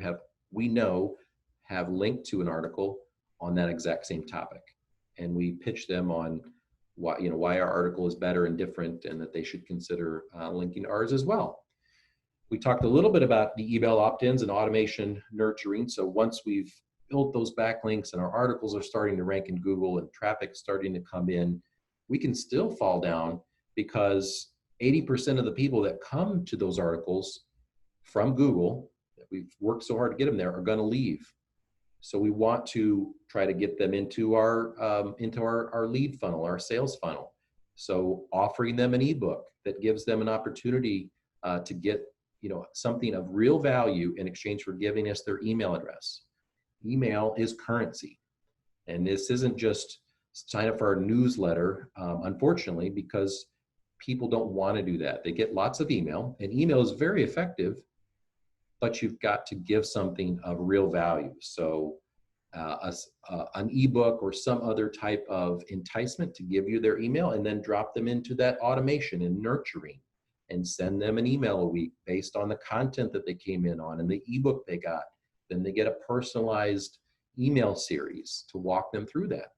we know have linked to an article on that exact same topic. And we pitch them on why our article is better and different and that they should consider linking ours as well. We talked a little bit about the email opt-ins and automation nurturing. So once we've built those backlinks and our articles are starting to rank in Google and traffic starting to come in, we can still fall down because 80% of the people that come to those articles from Google, that we've worked so hard to get them there, are going to leave. So we want to try to get them into our lead funnel, our sales funnel. So offering them an ebook that gives them an opportunity to get something of real value in exchange for giving us their email address. Email is currency. And this isn't just sign up for our newsletter, unfortunately, because people don't want to do that. They get lots of email, and email is very effective, but you've got to give something of real value. So an ebook or some other type of enticement to give you their email, and then drop them into that automation and nurturing and send them an email a week based on the content that they came in on and the ebook they got. Then they get a personalized email series to walk them through that.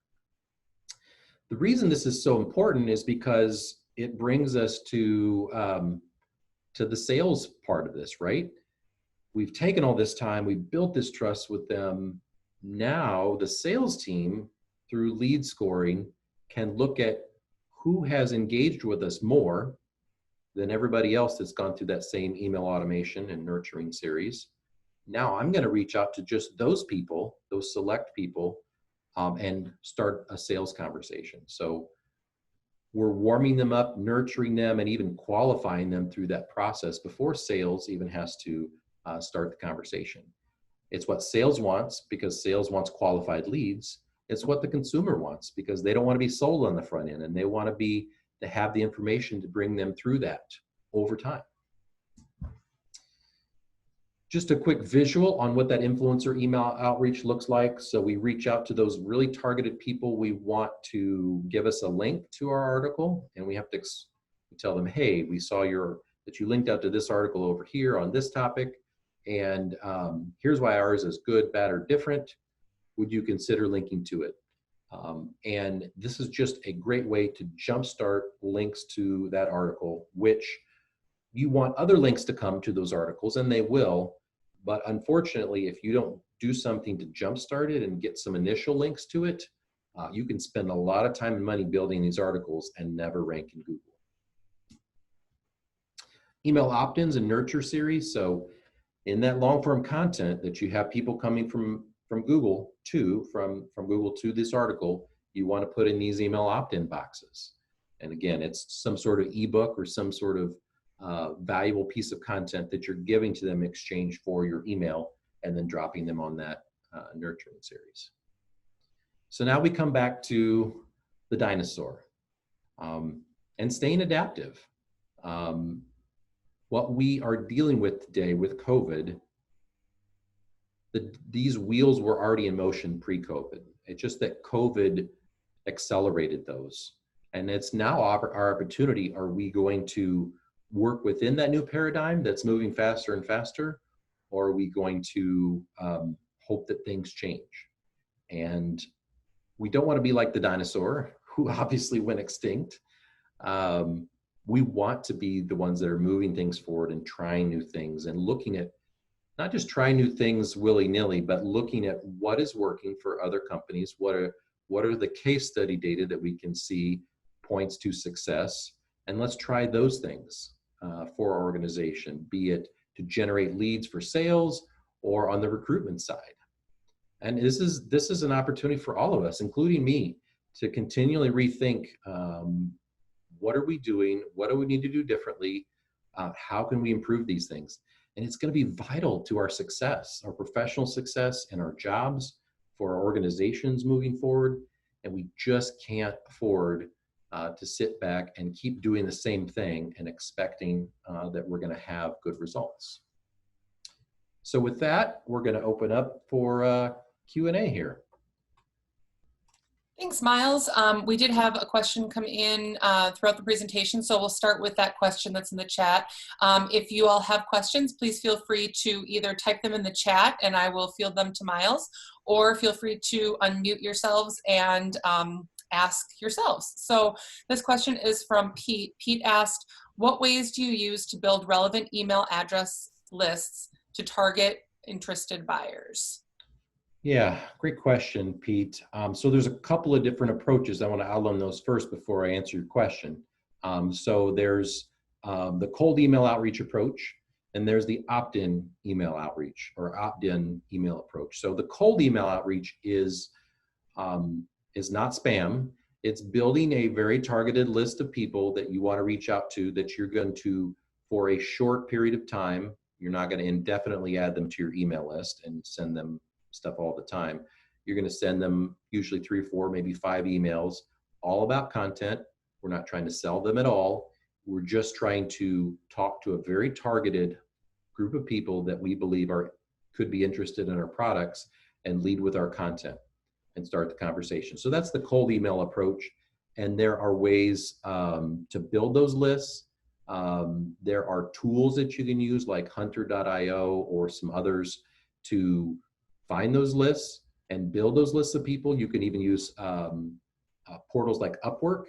The reason this is so important is because it brings us to the sales part of this, right? We've taken all this time, we've built this trust with them. Now the sales team, through lead scoring, can look at who has engaged with us more than everybody else that's gone through that same email automation and nurturing series. Now I'm going to reach out to just those people, those select people, and start a sales conversation. So we're warming them up, nurturing them, and even qualifying them through that process before sales even has to start the conversation. It's what sales wants, because sales wants qualified leads. It's what the consumer wants, because they don't want to be sold on the front end, and they want to have the information to bring them through that over time. Just a quick visual on what that influencer email outreach looks like. So we reach out to those really targeted people we want to give us a link to our article, and we have to tell them, hey, we saw that you linked out to this article over here on this topic, and here's why ours is good, bad, or different. Would you consider linking to it? And this is just a great way to jumpstart links to that article, which you want other links to come to those articles, and they will. But unfortunately, if you don't do something to jumpstart it and get some initial links to it, you can spend a lot of time and money building these articles and never rank in Google. Email opt-ins and nurture series. So in that long-form content that you have people coming from Google from Google to this article, you want to put in these email opt-in boxes. And again, it's some sort of ebook or some sort of valuable piece of content that you're giving to them in exchange for your email, and then dropping them on that nurturing series. So now we come back to the dinosaur and staying adaptive. What we are dealing with today with COVID, these wheels were already in motion pre-COVID. It's just that COVID accelerated those. And it's now our opportunity. Are we going to work within that new paradigm that's moving faster and faster, or are we going to hope that things change? And we don't want to be like the dinosaur who obviously went extinct. We want to be the ones that are moving things forward and trying new things and looking at, not just trying new things willy-nilly, but looking at what is working for other companies. What are the case study data that we can see points to success? And let's try those things for our organization, be it to generate leads for sales or on the recruitment side. And this is an opportunity for all of us, including me, to continually rethink what are we doing? What do we need to do differently? How can we improve these things? And it's going to be vital to our success, our professional success and our jobs, for our organizations moving forward. And we just can't afford to sit back and keep doing the same thing and expecting that we're going to have good results. So with that, we're going to open up for Q&A here. Thanks, Miles. We did have a question come in throughout the presentation, so we'll start with that question that's in the chat. If you all have questions, please feel free to either type them in the chat and I will field them to Miles, or feel free to unmute yourselves and ask yourselves. So this question is from Pete. Pete asked, what ways do you use to build relevant email address lists to target interested buyers? Yeah, great question, Pete. So there's a couple of different approaches. I want to outline those first before I answer your question. So there's the cold email outreach approach, and there's the opt-in email outreach or opt-in email approach. So the cold email outreach is not spam. It's building a very targeted list of people that you want to reach out to, that you're going to, for a short period of time, you're not going to indefinitely add them to your email list and send them stuff all the time. You're going to send them usually 3, 4, maybe 5 emails, all about content. We're not trying to sell them at all. We're just trying to talk to a very targeted group of people that we believe could be interested in our products, and lead with our content and start the conversation. So that's the cold email approach. And there are ways to build those lists. There are tools that you can use like hunter.io or some others to find those lists and build those lists of people. You can even use portals like Upwork.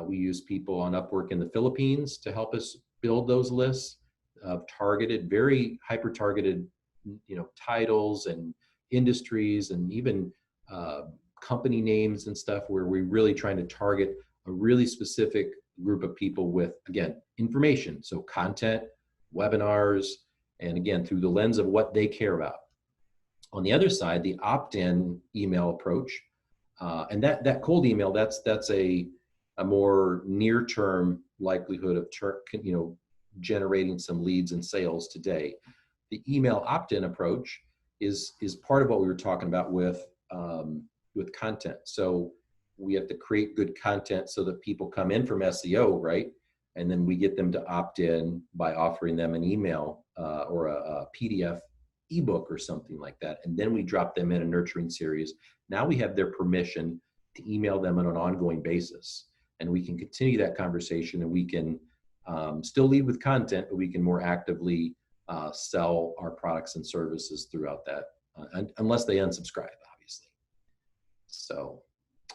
We use people on Upwork in the Philippines to help us build those lists of targeted, very hyper-targeted, titles and industries and even company names and stuff, where we're really trying to target a really specific group of people with, again, information. So content, webinars, and again, through the lens of what they care about. On the other side, the opt-in email approach, and that cold email, that's a more near-term likelihood of generating some leads and sales today. The email opt-in approach is part of what we were talking about with content. So we have to create good content so that people come in from SEO, right? And then we get them to opt in by offering them an email or a PDF ebook or something like that. And then we drop them in a nurturing series. Now we have their permission to email them on an ongoing basis. And we can continue that conversation, and we can still lead with content, but we can more actively sell our products and services throughout that, unless they unsubscribe, obviously. So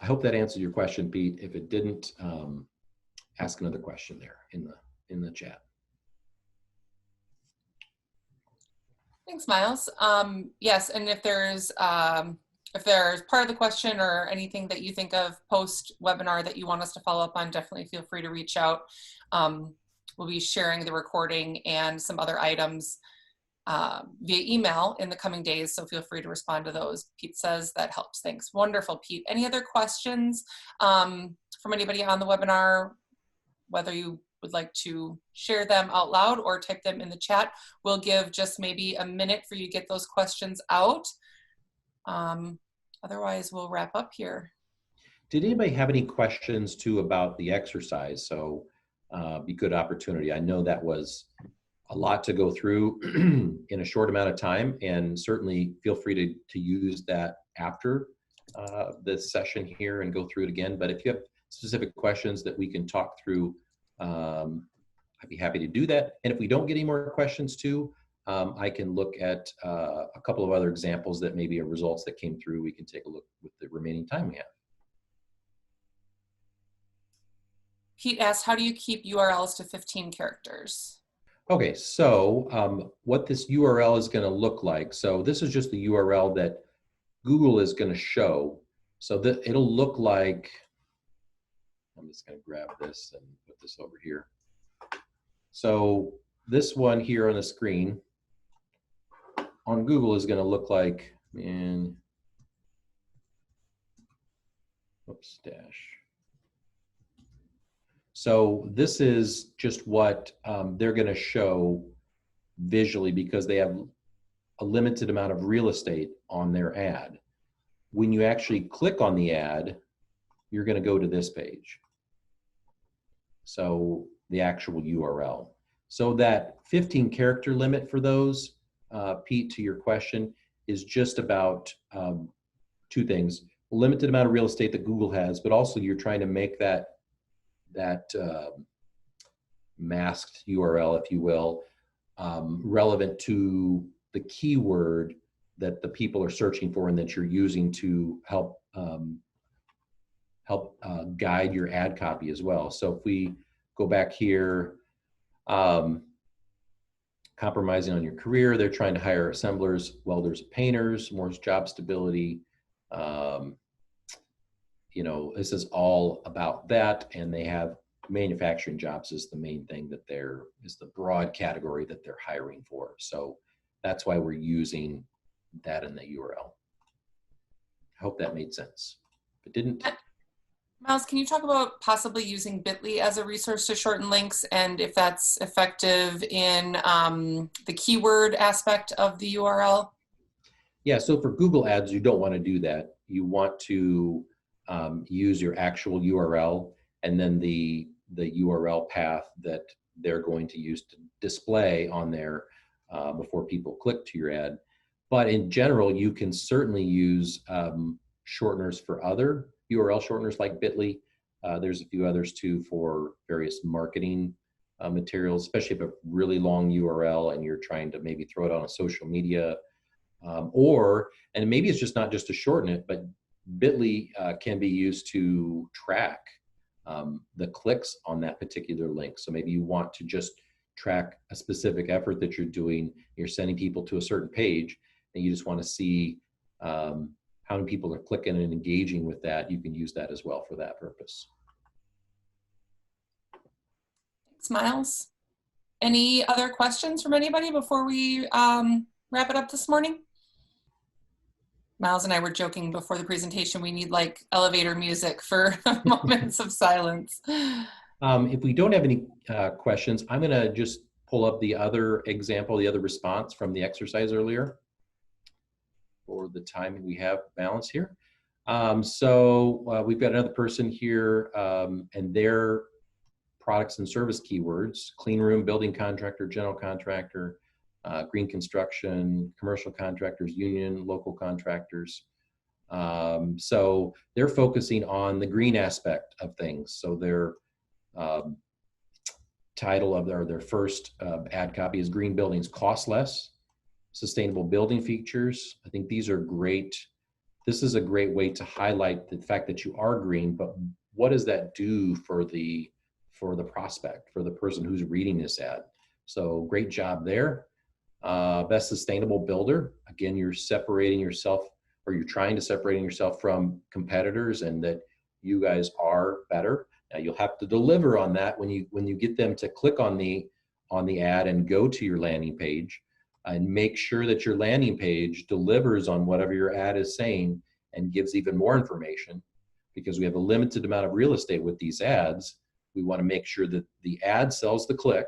I hope that answered your question, Pete. If it didn't, ask another question there in the chat. Thanks, Miles. Yes, and if there's part of the question or anything that you think of post-webinar that you want us to follow up on, definitely feel free to reach out. We'll be sharing the recording and some other items via email in the coming days, so feel free to respond to those. Pete says that helps. Thanks. Wonderful, Pete. Any other questions from anybody on the webinar, whether you would like to share them out loud or type them in the chat? We'll give just maybe a minute for you to get those questions out. Otherwise, we'll wrap up here. Did anybody have any questions too about the exercise? So be good opportunity. I know that was a lot to go through in a short amount of time, and certainly feel free to use that after this session here and go through it again. But if you have specific questions that we can talk through, I'd be happy to do that. And if we don't get any more questions too, I can look at a couple of other examples that maybe are results that came through. We can take a look with the remaining time we have. Pete asked, how do you keep URLs to 15 characters? Okay, so what this URL is going to look like. So this is just the URL that Google is going to show. So that it'll look like, I'm just going to grab this and put this over here. So this one here on the screen on Google is going to look like, oops, dash. So this is just what they're going to show visually, because they have a limited amount of real estate on their ad. When you actually click on the ad, you're going to go to this page. So the actual URL. So that 15 character limit for those, Pete, to your question, is just about two things: a limited amount of real estate that Google has, but also you're trying to make that masked URL, if you will, relevant to the keyword that the people are searching for and that you're using to help guide your ad copy as well. So if we go back here, compromising on your career, they're trying to hire assemblers, welders, painters, more job stability. This is all about that, and they have manufacturing jobs is the main thing that is the broad category that they're hiring for. So that's why we're using that in the URL. I hope that made sense. If it didn't. Miles, can you talk about possibly using Bitly as a resource to shorten links, and if that's effective in the keyword aspect of the URL? Yeah, so for Google Ads, you don't want to do that. You want to use your actual URL and then the URL path that they're going to use to display on there before people click to your ad. But in general, you can certainly use shorteners for other URL shorteners like Bitly. There's a few others too for various marketing materials, especially if a really long URL and you're trying to maybe throw it on a social media, and maybe it's just not just to shorten it, but Bitly can be used to track the clicks on that particular link. So maybe you want to just track a specific effort that you're doing. You're sending people to a certain page, and you just want to see how many people are clicking and engaging with that. You can use that as well for that purpose. Thanks, Miles. Any other questions from anybody before we wrap it up this morning? Miles and I were joking before the presentation, we need like elevator music for moments of silence. If we don't have any questions, I'm going to just pull up the other example, the other response from the exercise earlier for the time we have balance here. We've got another person here, and their products and service keywords: clean room, building contractor, general contractor, green construction, commercial contractors, union, local contractors. So they're focusing on the green aspect of things. So their title of their first ad copy is Green Buildings Cost Less, Sustainable Building Features. I think these are great. This is a great way to highlight the fact that you are green, but what does that do for the prospect, for the person who's reading this ad? So great job there. Best sustainable builder. Again, you're separating yourself, or you're trying to separate yourself from competitors, and that you guys are better. Now you'll have to deliver on that when you get them to click on the ad and go to your landing page, and make sure that your landing page delivers on whatever your ad is saying and gives even more information, because we have a limited amount of real estate with these ads. We want to make sure that the ad sells the click,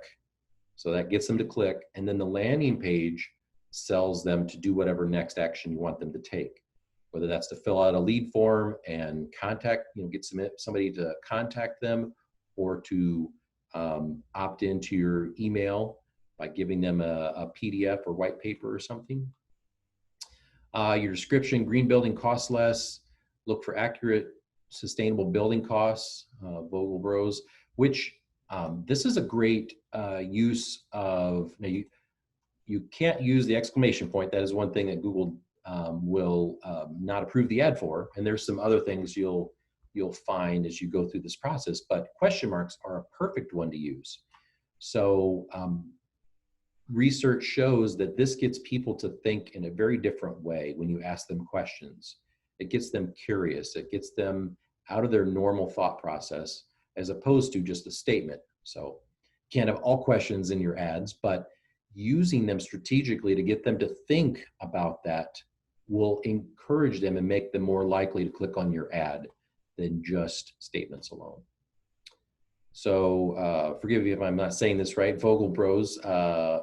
so that gets them to click, and then the landing page sells them to do whatever next action you want them to take, whether that's to fill out a lead form and contact, get somebody to contact them, or to opt into your email by giving them a PDF or white paper or something. Your description: green building costs less, look for accurate, sustainable building costs, Vogel Bros, which this is a great use of, now you can't use the exclamation point. That is one thing that Google will not approve the ad for. And there's some other things you'll find as you go through this process, but question marks are a perfect one to use. So research shows that this gets people to think in a very different way when you ask them questions. It gets them curious. It gets them out of their normal thought process, as opposed to just a statement. So you can't have all questions in your ads, but using them strategically to get them to think about that will encourage them and make them more likely to click on your ad than just statements alone. So forgive me if I'm not saying this right. Vogel Bros,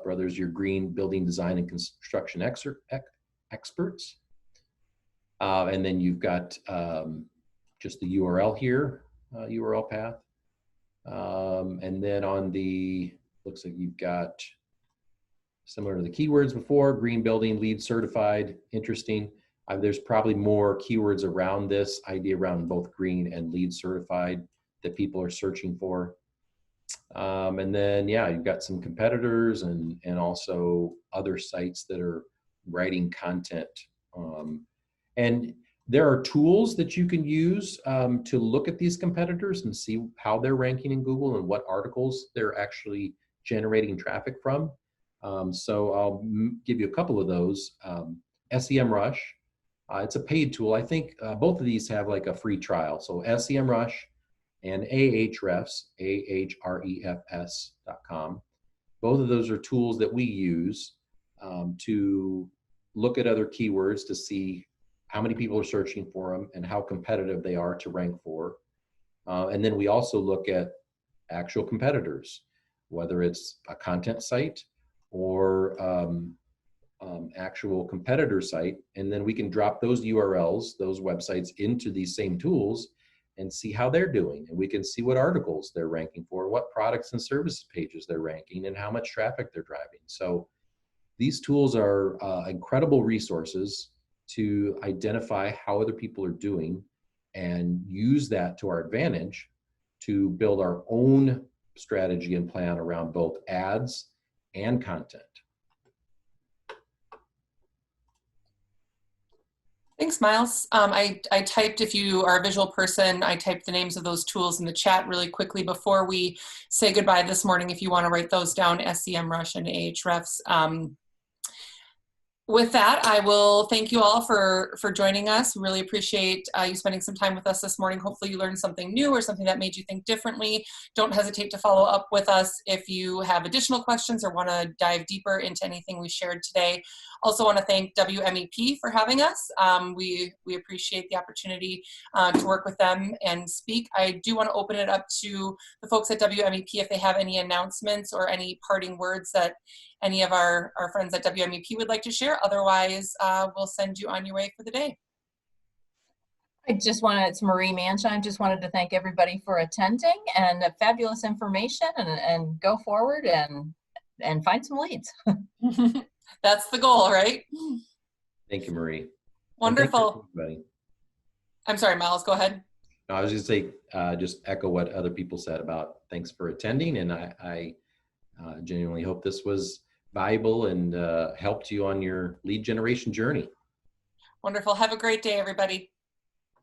brothers, your green building design and construction experts. And then you've got just the URL here, URL path. And then on the, looks like you've got, similar to the keywords before, green building, LEED certified, interesting. There's probably more keywords around this idea around both green and LEED certified that people are searching for. And then, yeah, you've got some competitors and also other sites that are writing content. And there are tools that you can use to look at these competitors and see how they're ranking in Google and what articles they're actually generating traffic from. So I'll give you a couple of those. SEMrush, it's a paid tool. I think both of these have like a free trial. So SEMrush and Ahrefs, Ahrefs.com. Both of those are tools that we use to look at other keywords to see how many people are searching for them and how competitive they are to rank for. And then we also look at actual competitors, whether it's a content site or actual competitor site. And then we can drop those URLs, those websites, into these same tools and see how they're doing. And we can see what articles they're ranking for, what products and service pages they're ranking, and how much traffic they're driving. So These tools are incredible resources to identify how other people are doing and use that to our advantage to build our own strategy and plan around both ads and content. Thanks, Miles. I typed, if you are a visual person, I typed the names of those tools in the chat really quickly before we say goodbye this morning. If you want to write those down, SEMrush and Ahrefs. With that, I will thank you all for joining us. Really appreciate you spending some time with us this morning. Hopefully you learned something new or something that made you think differently. Don't hesitate to follow up with us if you have additional questions or want to dive deeper into anything we shared today. Also want to thank WMEP for having us. We appreciate the opportunity to work with them and speak. I do want to open it up to the folks at WMEP if they have any announcements or any parting words that any of our friends at WMEP would like to share. Otherwise, we'll send you on your way for the day. It's Marie Manshine. Just wanted to thank everybody for attending and fabulous information, and go forward and find some leads. That's the goal, right? Thank you, Marie. Wonderful. I'm sorry, Miles, go ahead. No, I was just going to say, just echo what other people said about thanks for attending. And I genuinely hope this was valuable and helped you on your lead generation journey. Wonderful. Have a great day, everybody.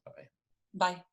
Bye. Bye.